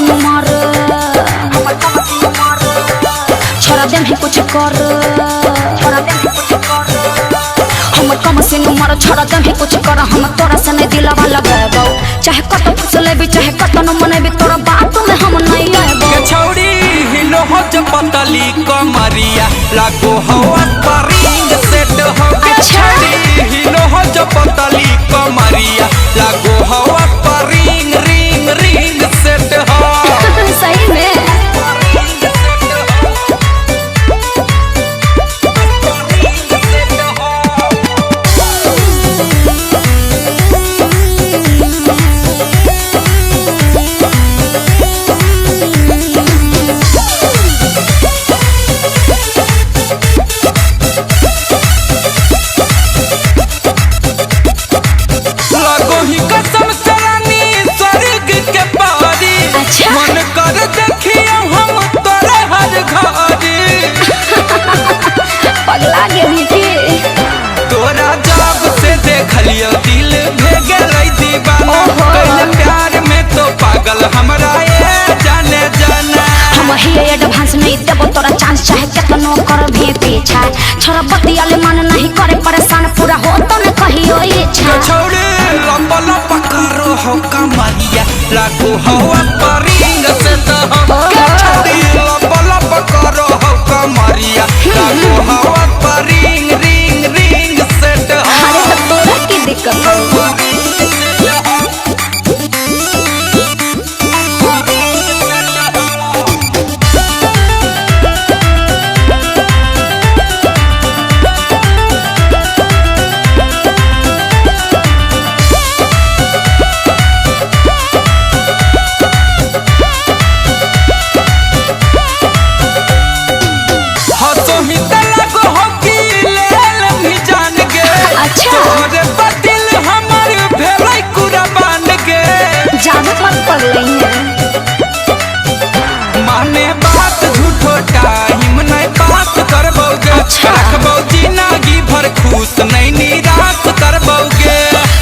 मसीन मार छोड़ा दे भी कुछ कर हमर कम मसीन मार छोड़ा दे भी कुछ कर हम तोरा से नहीं दिलवा लगाबो चाहे कत फुसले भी चाहे कत न मने भी तोरा बात में हम नहीं आएबो के छौड़ी हिलो हो पतली कमरिया लागो हवा परिंग सेट हो के छौड़ी हिलो हो पतली कमरिया लागो हवा परिंग रिंग रिंग सेट हो सही में मन कर देखियो हम तोरे हर घड़ी पगला गेली थी तोरा जब से देखलियो दिल भेगलै दीवाना कइले प्यार में तो पागल हमरा ये जाने जाना हम ही एडवांस नहीं देबो तोरा चांस चाहे केतनो कर भी पीछा छोरा बतियाले मन नहीं करे परेशान पूरा हो तो न कहियो इच्छा छोड़े लंबा लंबा करो हो कमरिया लागो हवा परिंग से तो हो छोड़ी लंबा लंबा करो हो कमरिया लागो हवा परिंग रिंग रिंग से तो अरे तो तोरा की दिक्कत है तोरे बदिल हमर भेलै कुर्बान के जाने मत पड़ रही है माने बात झूठो टाइम नहीं बात करबोगे रखबो जिंदगी भर खुश नहीं निराश करबोगे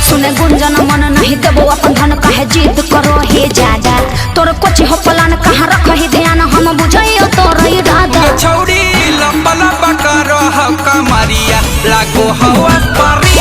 सुने गुंजन मन नहीं देबो अपन धन काहे जिद करो हे ज्यादा तोर कुछ हो प्लान कहां रख ही ध्यान हम बुझाइयो तोर इरादा छौड़ी लंबा लंबा करो हो कमरिया लागो हवा परी